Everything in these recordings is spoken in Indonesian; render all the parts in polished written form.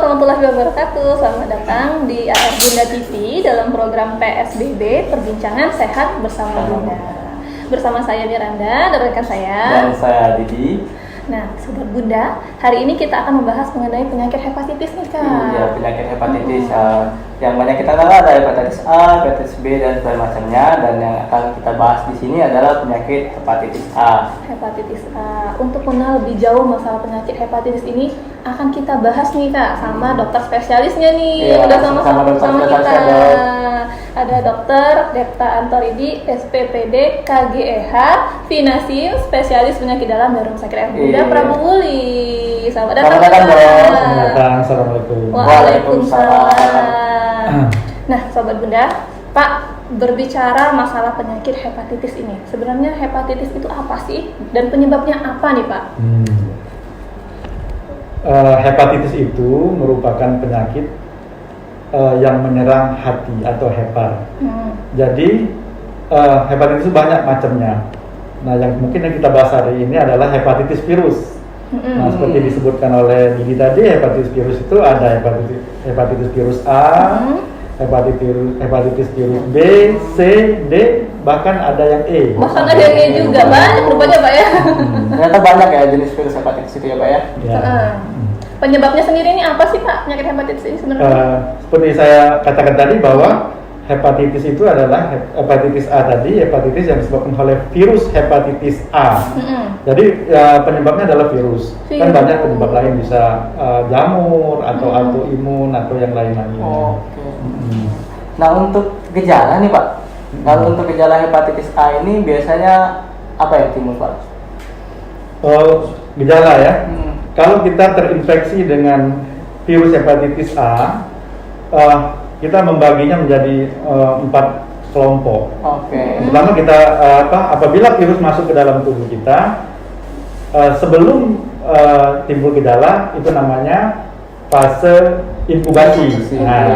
warahmatullahi wabarakatuh. Selamat datang di AR Bunda TV dalam program PSBB Perbincangan Sehat bersama Bunda. Bersama saya Miranda dan rekan saya. Dan saya Didi. Nah, Sobat Bunda, hari ini kita akan membahas mengenai penyakit hepatitis nih, Kak. Iya, penyakit hepatitis. Yang banyak kita tahu ada hepatitis A, hepatitis B, dan sebagainya. Dan yang akan kita bahas di sini adalah penyakit hepatitis A. Hepatitis A. Untuk mengenal lebih jauh masalah penyakit hepatitis ini akan kita bahas nih, Kak, sama dokter spesialisnya nih. Iya, udah sama dokter kita. spesialis Ada Dokter Depta Antoridi, SPPD, KGEH, Finasim, spesialis penyakit dalam dari Rumah Sakit Bunda Prabu Muli. Selamat datang. Assalamualaikum. Waalaikumsalam. Nah, Sobat Bunda, Pak, berbicara masalah penyakit hepatitis ini, sebenarnya hepatitis itu apa sih? Dan penyebabnya apa nih, Pak? Hepatitis itu merupakan penyakit yang menyerang hati atau hepar. Jadi hepatitis itu banyak macamnya. Nah, yang mungkin yang kita bahas hari ini adalah hepatitis virus. Nah, seperti disebutkan oleh Didi tadi, hepatitis virus itu ada hepatitis virus A, hepatitis virus B, C, D, bahkan ada yang E. Bahkan ada yang E juga, banyak rupanya, Pak ya. Ternyata banyak ya jenis virus hepatitis itu ya, Pak ya. Penyebabnya sendiri ini apa sih, Pak, penyakit hepatitis ini sebenarnya? Seperti saya katakan tadi bahwa hepatitis itu adalah hepatitis A tadi, hepatitis yang disebabkan oleh virus hepatitis A. Jadi penyebabnya adalah virus. Kan banyak penyebab lain, bisa jamur atau autoimun atau yang lain-lainnya. Nah, untuk gejala nih, Pak. Kalau untuk gejala hepatitis A ini biasanya apa yang timbul, Pak? Gejala ya. Kalau kita terinfeksi dengan virus hepatitis A, kita membaginya menjadi 4 kelompok. Pertama kita apabila virus masuk ke dalam tubuh kita, sebelum timbul gejala itu namanya fase inkubasi. Nah,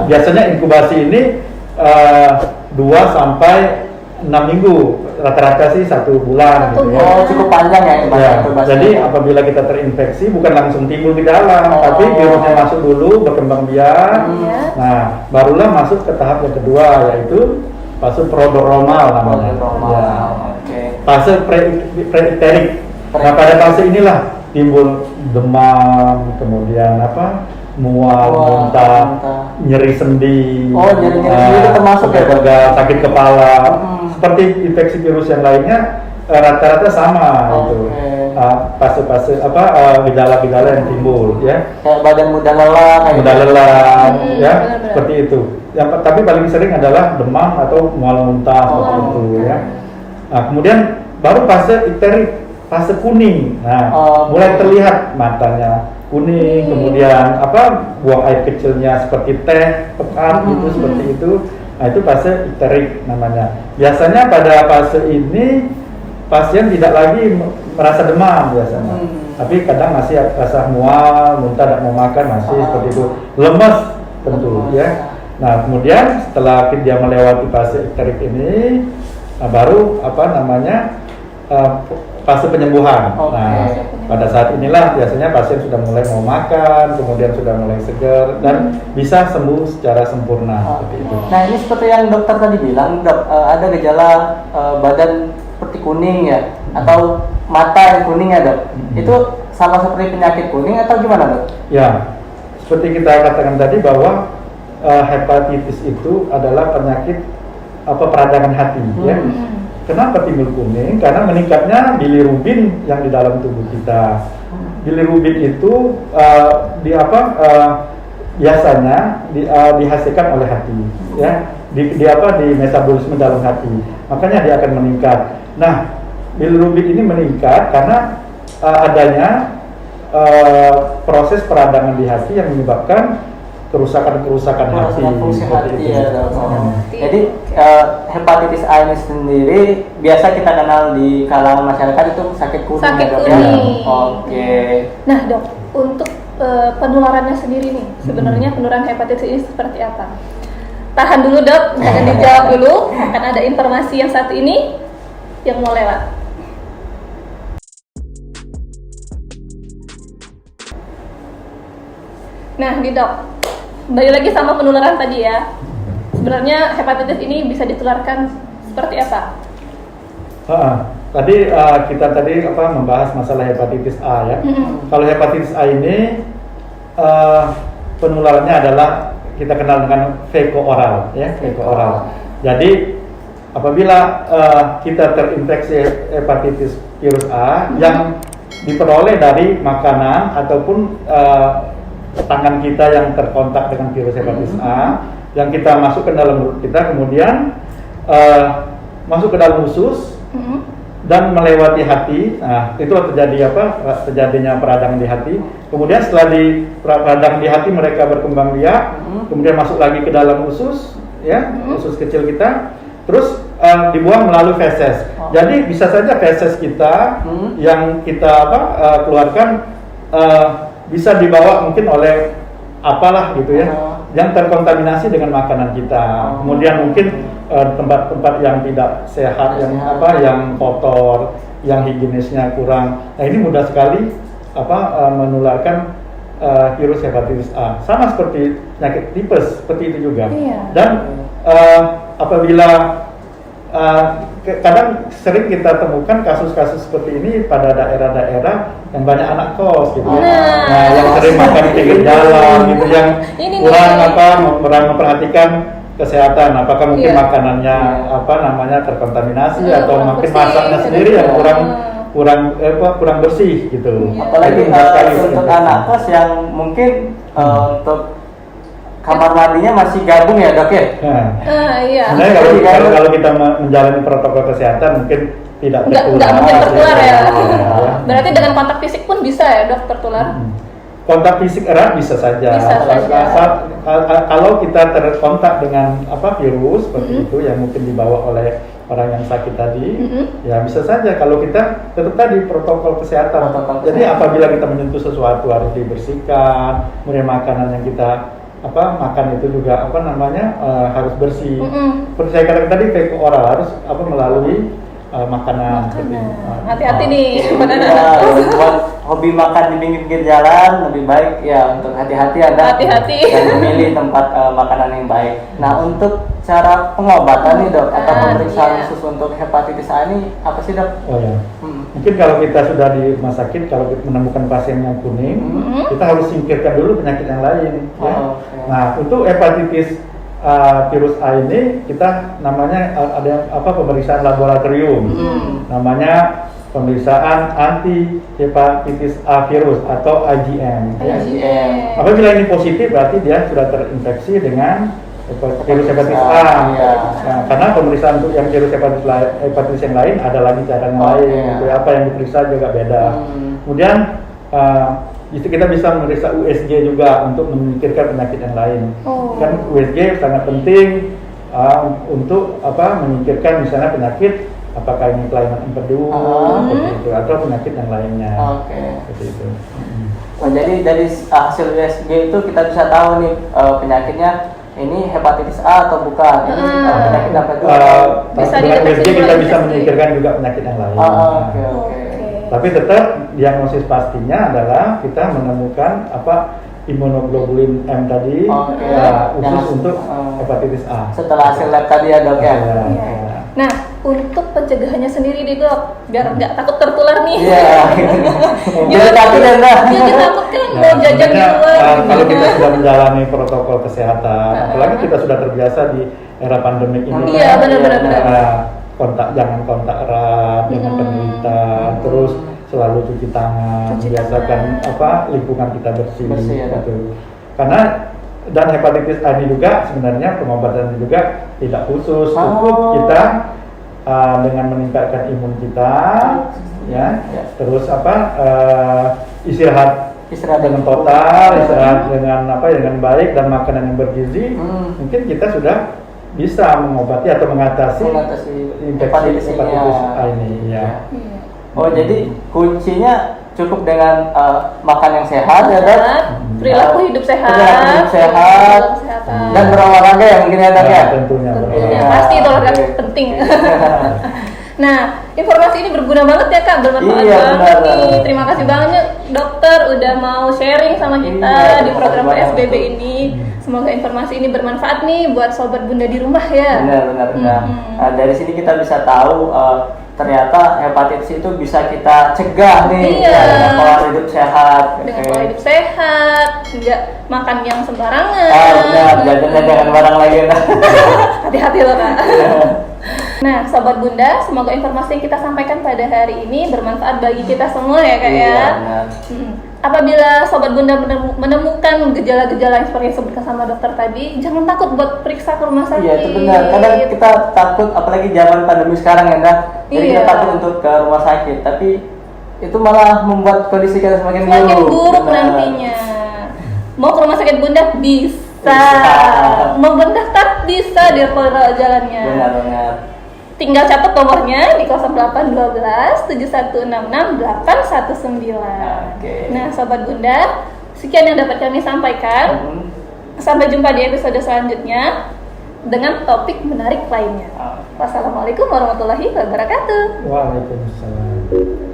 biasanya inkubasi ini 2 sampai 6 minggu, rata-rata sih 1 bulan gitu ya. Oh, cukup panjang ya. Jadi apabila kita terinfeksi bukan langsung timbul gejala, tapi virusnya masuk dulu, berkembang biak. Nah, barulah masuk ke tahap yang kedua, yaitu fase prodromal namanya. Fase preikterik. Nah, pada fase inilah timbul demam, kemudian mual, muntah, nyeri sendi. Nyeri itu termasuk ya, pegal, sakit kepala. Seperti infeksi virus yang lainnya rata-rata sama itu. Fase-fase gejala-gejala yang timbul ya. Kayak badan mudah lelah, ya, seperti itu. Yang tapi paling sering adalah demam atau mual muntah seperti itu ya. Nah, kemudian baru fase ikterik, fase kuning. Nah, mulai terlihat matanya kuning, kemudian buang air kecilnya seperti teh, pekat gitu, seperti itu. Nah, itu fase ikterik namanya. Biasanya pada fase ini pasien tidak lagi merasa demam biasanya, tapi kadang masih rasa mual, muntah, tidak mau makan, masih seperti itu, lemas tentu ya. Nah, kemudian setelah dia melewati fase ikterik ini, baru fase penyembuhan. Nah, pada saat inilah biasanya pasien sudah mulai mau makan, kemudian sudah mulai segar dan bisa sembuh secara sempurna seperti itu. Nah, ini seperti yang dokter tadi bilang, ada gejala badan seperti kuning ya, atau mata yang kuning ya, Dok. Itu sama seperti penyakit kuning atau gimana, Dok? Ya, seperti kita katakan tadi bahwa hepatitis itu adalah penyakit peradangan hati ya. Kenapa timbul kuning? Karena meningkatnya bilirubin yang di dalam tubuh kita. Bilirubin itu biasanya dihasilkan oleh hati, ya. Di metabolisme dalam hati. Makanya dia akan meningkat. Nah, bilirubin ini meningkat karena adanya proses peradangan di hati yang menyebabkan kerusakan hati. Jadi hepatitis A ini sendiri biasa kita kenal di kalangan masyarakat itu sakit kuning. Nah, Dok, untuk penularannya sendiri nih, sebenarnya penularan hepatitis ini seperti apa? Tahan dulu, Dok, jangan dijawab dulu, akan ada informasi yang satu ini yang mau lewat. Nah, nih dok, kembali lagi sama penularan tadi ya. Sebenarnya hepatitis ini bisa ditularkan seperti apa? Tadi kita membahas masalah hepatitis A ya. Kalau hepatitis A ini penularannya adalah kita kenal dengan feko-oral ya, feko-oral. Jadi apabila kita terinfeksi hepatitis virus A yang diperoleh dari makanan ataupun tangan kita yang terkontak dengan virus hepatitis A, yang kita masukkan dalam mulut kita, kemudian masuk ke dalam usus dan melewati hati. Nah, itulah terjadinya peradangan di hati. Kemudian setelah di peradangan di hati mereka berkembang biak, kemudian masuk lagi ke dalam usus, ya, usus kecil kita, terus dibuang melalui feses. Jadi bisa saja feses kita yang kita keluarkan bisa dibawa mungkin oleh apalah gitu ya, yang terkontaminasi dengan makanan kita. Kemudian mungkin tempat-tempat yang tidak sehat, yang kotor, yang higienisnya kurang. Nah, ini mudah sekali menularkan virus hepatitis A. Sama seperti penyakit tipes, seperti itu juga. Dan apabila kadang sering kita temukan kasus-kasus seperti ini pada daerah-daerah yang banyak anak kos gitu ya. Nah, yang sering makan di pinggir jalan gitu, yang kurang memperhatikan kesehatan, apakah mungkin makanannya terkontaminasi atau mungkin masaknya sendiri yang kurang bersih gitu. Apalagi untuk anak kos yang mungkin untuk kamar mandinya masih gabung ya dok ya? Iya. Sebenarnya kalau kita menjalani protokol kesehatan mungkin tidak tertular. Nggak mungkin tertular ya. Berarti dengan kontak fisik pun bisa ya dok tertular? Kontak fisik erat bisa saja. Kalau kita terkontak dengan virus seperti itu yang mungkin dibawa oleh orang yang sakit tadi, ya bisa saja kalau kita tetap tadi protokol kesehatan. Jadi apabila kita menyentuh sesuatu harus dibersihkan, kemudian makanan yang kita makan itu juga harus bersih. Seperti saya katakan tadi, feko oral harus melalui makanan. Hati-hati nih. Buat hobi makan di pinggir jalan lebih baik ya untuk hati-hati dan memilih tempat makanan yang baik. Nah, untuk cara pengobatan nih dok atau pemeriksaan khusus untuk hepatitis A ini apa sih dok? Mungkin kalau kita sudah di rumah sakit, kalau kita menemukan pasien yang kuning, kita harus singkirkan dulu penyakit yang lain. Nah, untuk hepatitis virus A ini kita namanya ada pemeriksaan laboratorium, namanya pemeriksaan anti hepatitis A virus atau IgM. Apabila ini positif berarti dia sudah terinfeksi dengan virus hepatitis A. Nah, karena pemeriksaan untuk yang virus hepatitis yang lain ada lagi cara yang lain. Apa yang diperiksa juga beda. Kemudian kita bisa memeriksa USG juga untuk menyingkirkan penyakit yang lain. Kan USG sangat penting untuk menyingkirkan misalnya penyakit apakah ini kelainan empedu seperti itu atau penyakit yang lainnya. Seperti itu. Jadi dari hasil USG itu kita bisa tahu nih penyakitnya ini hepatitis A atau bukan. Ini penyakit apa itu? Dengan USG kita bisa menyingkirkan juga penyakit yang lain. Tapi tetap diagnosis pastinya adalah kita menemukan imunoglobulin M tadi khusus untuk hepatitis A. Setelah hasil lab tadi ya dok ya. Nah, untuk pencegahannya sendiri nih dok, biar nggak takut tertular nih. Jangan takut ya dok. Jangan takut kan mau jajan di luar. Kalau kita sudah menjalani protokol kesehatan, apalagi kita sudah terbiasa di era pandemi ini. Iya benar. Jangan kontak erat dengan penderita, terus selalu cuci tangan, biasakan lingkungan kita bersih gitu. Karena dan hepatitis A ini juga sebenarnya pengobatannya juga tidak khusus, cukup kita dengan meningkatkan imun kita, terus istirahat dengan total, istirahat dengan baik dan makanan yang bergizi, mungkin kita sudah bisa mengobati atau mengatasi hepatitis A ini. Jadi kuncinya cukup dengan makan yang sehat ya dok, perilaku hidup sehat, dan berolahraga ya mungkin ya dok ya. Tentunya pasti olahraga penting. Nah, informasi ini berguna banget ya Kak, bermanfaat Iya, banget benar. nih. Terima kasih banget dokter udah mau sharing sama kita Iya, di program terima kasih PSBB banget. ini. Semoga informasi ini bermanfaat nih buat sobat bunda di rumah ya. Benar. Nah, dari sini kita bisa tahu ternyata hepatitis itu bisa kita cegah nih Iya. dengan pola hidup sehat. Dengan Oke. pola hidup sehat, nggak makan yang sembarangan. Benar, jangan barang lagi. Hati-hati loh Kak. Nah, sobat bunda, semoga informasi yang kita sampaikan pada hari ini bermanfaat bagi kita semua ya Kak Iya, ya. benar. Apabila sobat bunda menemukan gejala-gejala yang seperti yang disebutkan sama dokter tadi, jangan takut buat periksa ke rumah sakit. Iya, itu benar. Kadang kita takut, apalagi zaman pandemi sekarang ya, Nda. Jadi kita Iya. takut untuk ke rumah sakit, tapi itu malah membuat kondisi kita semakin buruk Benar. nantinya. Mau ke rumah sakit bunda bisa. Bisa. Mau berdaftar bisa di jalannya. Benar. Tinggal catat nomornya di 0812 7166 819. Oke. Nah, sobat bunda, sekian yang dapat kami sampaikan. Sampai jumpa di episode selanjutnya dengan topik menarik lainnya. Wassalamualaikum warahmatullahi wabarakatuh. Waalaikumsalam.